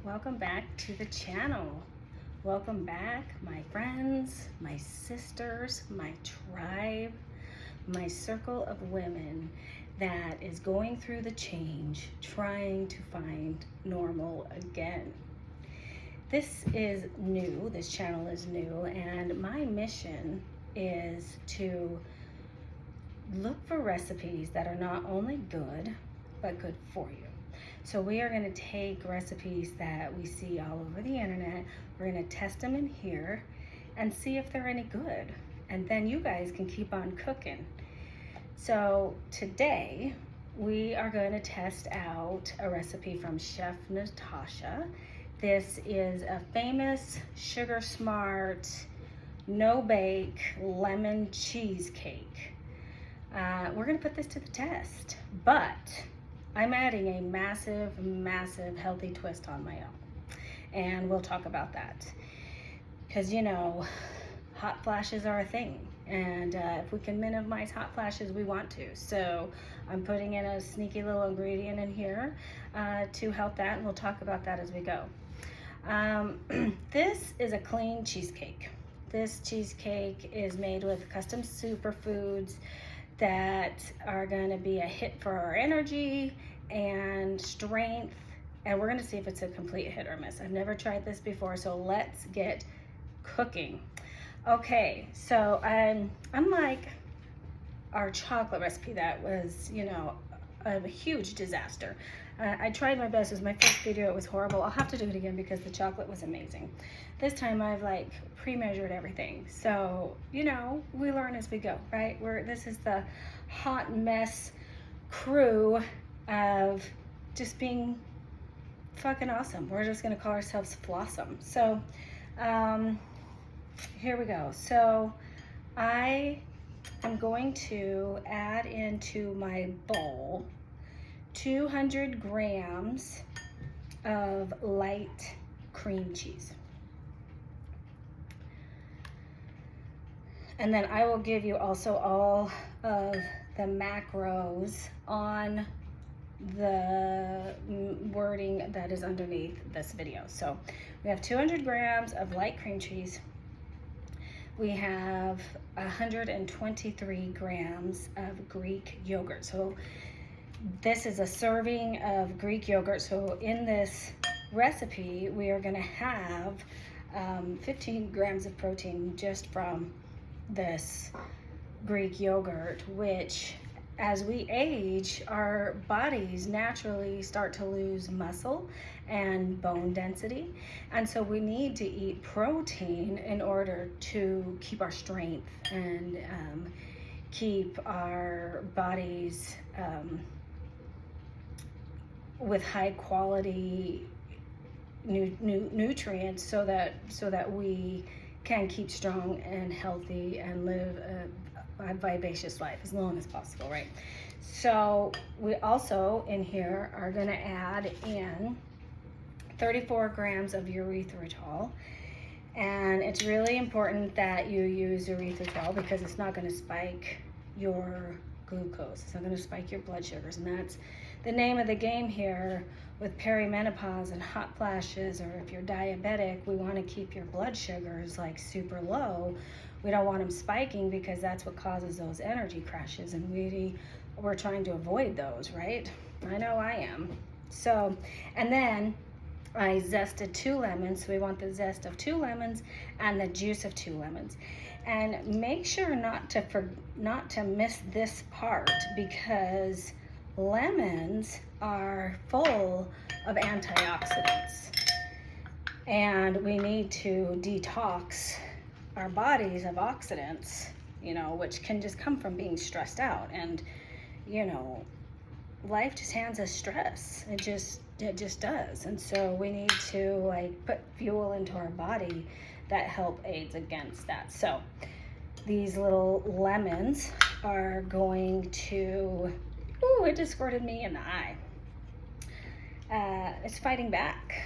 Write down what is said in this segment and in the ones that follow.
welcome back to the channel. Welcome back, my friends, my sisters, my tribe, my circle of women that is going through the change, trying to find normal again. This is new, this channel is new, and my mission is to look for recipes that are not only good, but good for you. So we are going to take recipes that we see all over the internet, we're going to test them in here and see if they're any good. And then you guys can keep on cooking. So today we are going to test out a recipe from Chef Natasha. This is a famous sugar smart no-bake lemon cheesecake. We're going to put this to the test, but I'm adding a massive healthy twist on my own, and we'll talk about that because you know hot flashes are a thing, and if we can minimize hot flashes, we want to. So I'm putting in a sneaky little ingredient in here to help that, and we'll talk about that as we go. This is a clean cheesecake. This cheesecake is made with custom superfoods that are going to be a hit for our energy and strength, and we're going to see if it's a complete hit or miss. I've never tried this before, so let's get cooking. Okay, so unlike our chocolate recipe that was, you know, a huge disaster. I tried my best. It was my first video. It was horrible. I'll have to do it again because the chocolate was amazing. This time I've like pre-measured everything. So, you know, we learn as we go, right? This is the hot mess crew of just being fucking awesome. We're just gonna call ourselves Flossom. So, here we go. So I am going to add into my bowl 200 grams of light cream cheese. And then I will give you also all of the macros on the wording that is underneath this video. So we have 200 grams of light cream cheese. We have 123 grams of Greek yogurt. So this is a serving of Greek yogurt. So in this recipe, we are going to have 15 grams of protein just from this Greek yogurt, which as we age, our bodies naturally start to lose muscle and bone density. And so we need to eat protein in order to keep our strength and keep our bodies with high quality nutrients so that we can keep strong and healthy and live a vivacious life as long as possible, right? So we also in here are going to add in 34 grams of erythritol, and it's really important that you use erythritol because it's not going to spike your glucose. It's not going to spike your blood sugars, and that's the name of the game here with perimenopause and hot flashes, or if you're diabetic, we want to keep your blood sugars like super low. We don't want them spiking because that's what causes those energy crashes, and we're trying to avoid those, right? I know I am. So, and then I zested 2 lemons. So we want the zest of 2 lemons and the juice of 2 lemons. And make sure not to miss this part because lemons are full of antioxidants, and we need to detox our bodies of oxidants, you know, which can just come from being stressed out. And you know, life just hands us stress. It just does. And so we need to like put fuel into our body that help aids against that. So these little lemons are going to, ooh, it just squirted me in the eye. It's fighting back,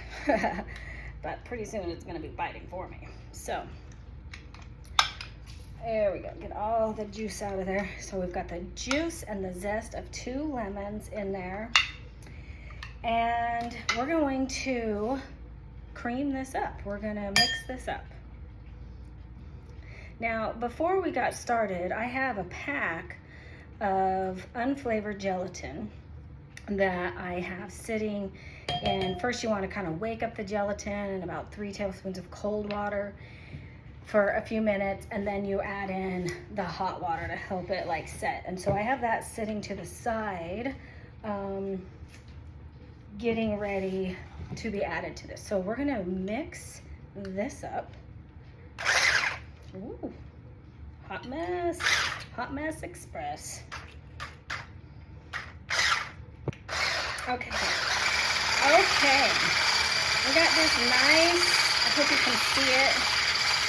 but pretty soon it's going to be fighting for me. So there we go. Get all the juice out of there. So we've got the juice and the zest of 2 lemons in there. And we're going to cream this up. We're gonna mix this up. Now, before we got started, I have a pack of unflavored gelatin that I have sitting. And first you want to kind of wake up the gelatin in about 3 tablespoons of cold water for a few minutes, and then you add in the hot water to help it like set. And so I have that sitting to the side, getting ready to be added to this. So we're gonna mix this up. Ooh, hot mess express. Okay, we got this nice, I hope you can see it,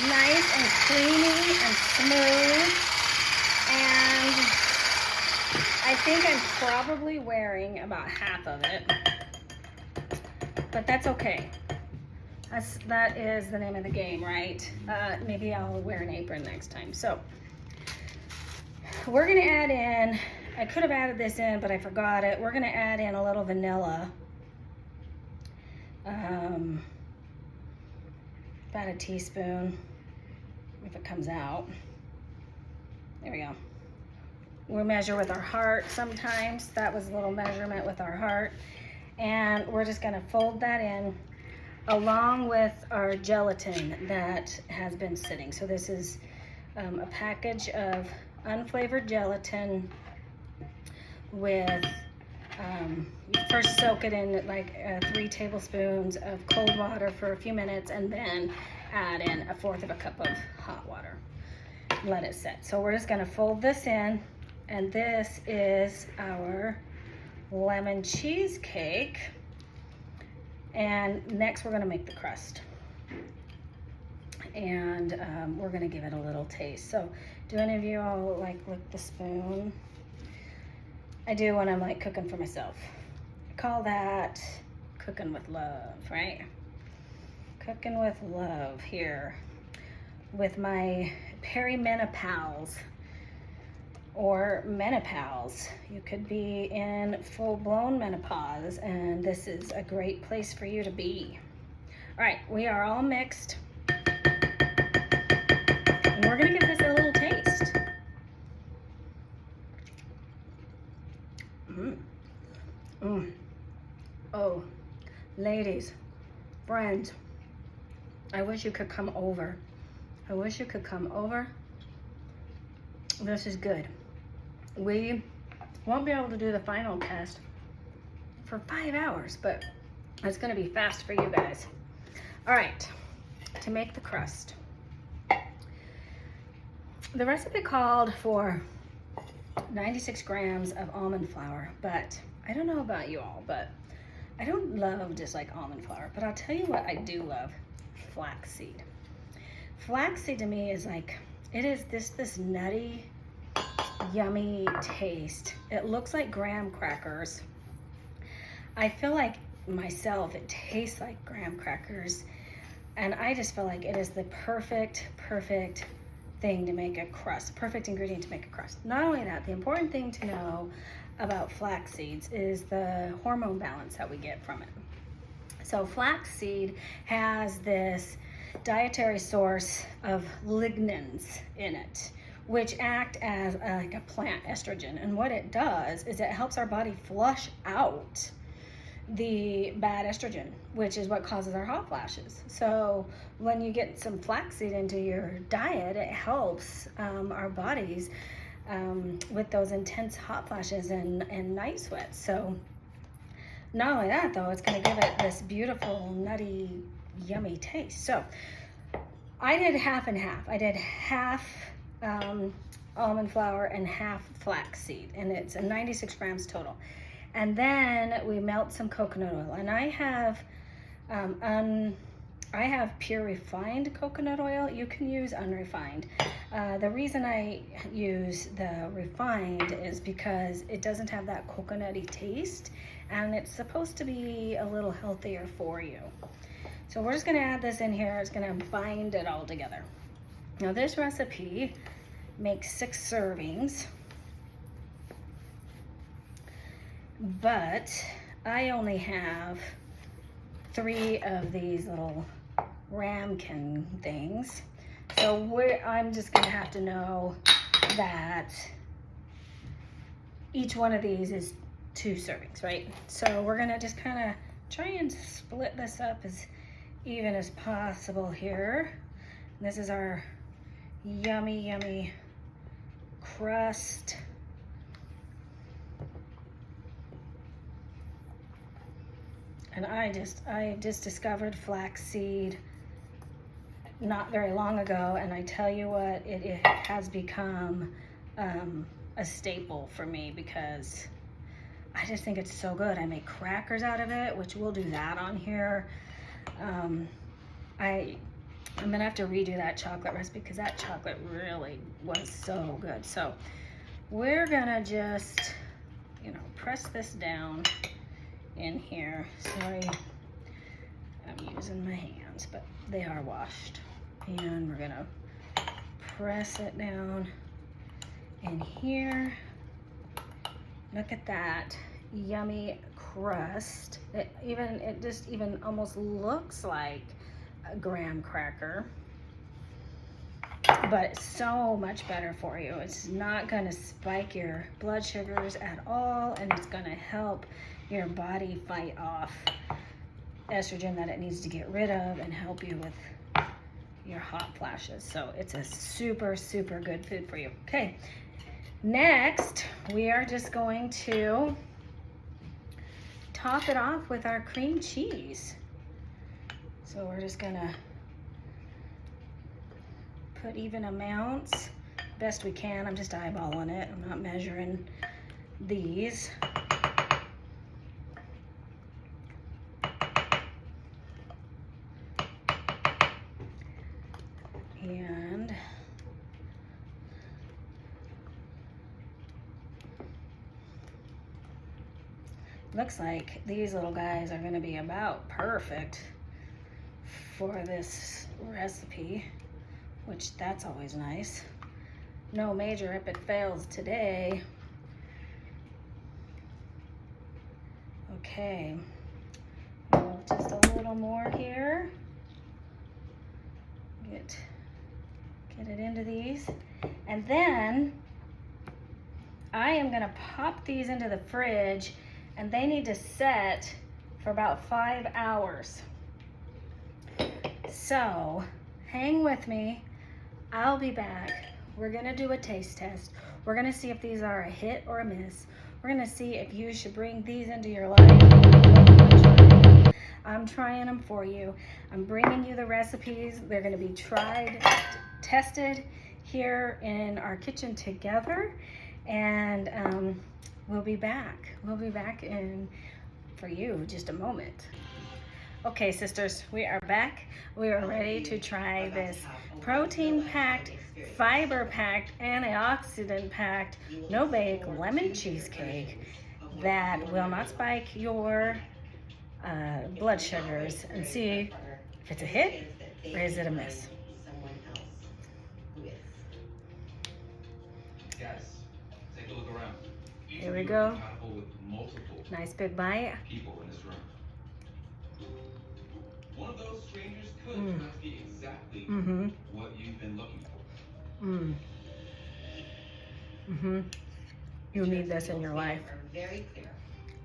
nice and creamy and smooth. And I think I'm probably wearing about half of it, but that's okay. That is the name of the game, right? Maybe I'll wear an apron next time. So we're gonna add in, I could have added this in, but I forgot it. We're gonna add in a little vanilla. About a teaspoon, if it comes out. There we go. We measure with our heart sometimes. That was a little measurement with our heart. And we're just gonna fold that in along with our gelatin that has been sitting. So this is a package of unflavored gelatin with, first soak it in like 3 tablespoons of cold water for a few minutes, and then add in 1/4 of a cup of hot water. Let it set. So we're just gonna fold this in, and this is our lemon cheesecake. And next we're gonna make the crust. And we're gonna give it a little taste. So do any of you all like lick the spoon? I do when I'm like cooking for myself. I call that cooking with love, right? Cooking with love here with my perimenopause or menopause. You could be in full-blown menopause, and this is a great place for you to be. All right, we are all mixed, and we're gonna give this a little taste. Oh, ladies, friends, I wish you could come over. I wish you could come over. This is good. We won't be able to do the final test for 5 hours, but it's gonna be fast for you guys. All right, to make the crust. The recipe called for 96 grams of almond flour, but I don't know about you all, but I don't love just like almond flour, but I'll tell you what I do love, flaxseed. Flaxseed to me is like, it is this nutty, yummy taste. It looks like graham crackers. I feel like myself, it tastes like graham crackers, and I just feel like it is the perfect thing to make a crust, perfect ingredient to make a crust. Not only that, the important thing to know about flax seeds is the hormone balance that we get from it. So flaxseed has this dietary source of lignans in it, which act as like a plant estrogen. And what it does is it helps our body flush out the bad estrogen, which is what causes our hot flashes. So when you get some flaxseed into your diet, it helps our bodies with those intense hot flashes and night sweats. So not only that though, it's going to give it this beautiful, nutty, yummy taste. So I did half and half. I did half almond flour and half flaxseed, and it's 96 grams total. And then we melt some coconut oil, and I have pure refined coconut oil. You can use unrefined. The reason I use the refined is because it doesn't have that coconutty taste, and it's supposed to be a little healthier for you. So we're just gonna add this in here. It's gonna bind it all together. Now this recipe makes 6 servings, but I only have 3 of these little ramekin things. So I'm just gonna have to know that each one of these is 2 servings, right? So we're gonna just kind of try and split this up as even as possible here. And this is our yummy, yummy crust. And I just discovered flaxseed not very long ago, and I tell you what, it has become a staple for me because I just think it's so good. I make crackers out of it, which we'll do that on here. I'm gonna have to redo that chocolate recipe because that chocolate really was so good. So we're gonna just, press this down in here. Sorry, I'm using my hands, but they are washed. And we're gonna press it down in here. Look at that yummy crust. It just even almost looks like a graham cracker, but it's so much better for you. It's not gonna spike your blood sugars at all, and it's gonna help your body fight off estrogen that it needs to get rid of and help you with your hot flashes. So it's a super, super good food for you. Okay, next we are just going to top it off with our cream cheese. So we're just gonna put even amounts best we can. I'm just eyeballing it. I'm not measuring these. And looks like these little guys are going to be about perfect for this recipe, which that's always nice. No major epic fails today. Okay, just a little more here. Get it into these, and then I am gonna pop these into the fridge, and they need to set for about 5 hours. So hang with me, I'll be back. We're gonna do a taste test. We're gonna see if these are a hit or a miss. We're gonna see if you should bring these into your life. I'm trying them for you. I'm bringing you the recipes. They're gonna be tried, tested here in our kitchen together, and we'll be back. We'll be back in for you just a moment. Okay, sisters, we are back. We are ready to try this protein-packed, fiber-packed, antioxidant-packed, no-bake lemon cheesecake that will not spike your blood sugars, and see if it's a hit or is it a miss. Guys, take a look around. Here we go. With multiple nice big bite. People in this room. One of those strangers could turn out to be exactly what you've been looking for. You need this in your life. Very clear.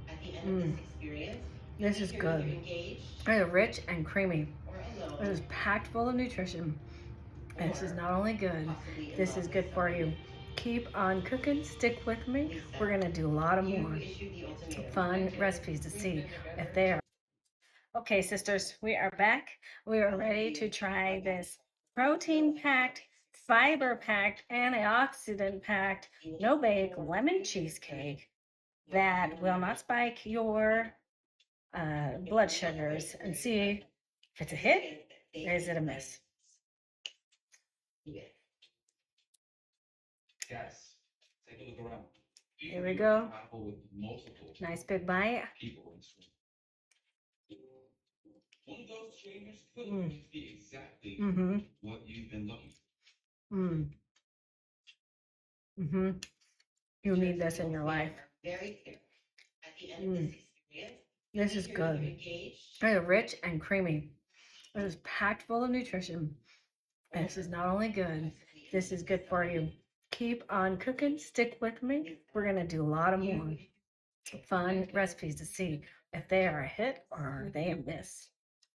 At the end of this experience, this is good. It's rich and creamy. It is packed full of nutrition. And this is not only good, this is good for you. Keep on cooking, stick with me. We're gonna do a lot of more fun recipes to see if they are. Okay, sisters, we are back. We are ready to try this protein-packed, fiber-packed, antioxidant-packed, no-bake lemon cheesecake that will not spike your blood sugars, and see if it's a hit or is it a miss. Guys, take a look around. Here we go. With multiple nice big bite. People in this room. One of those strangers could turn out to be exactly what you've been looking for. You need this in your life. Very clear. At the end of this experience, This is You're either good. engaged. It's rich and creamy. It is packed full of nutrition. And this is not only good, this is good for you. Keep on cooking. Stick with me. We're going to do a lot of more fun recipes to see if they are a hit or are they a miss.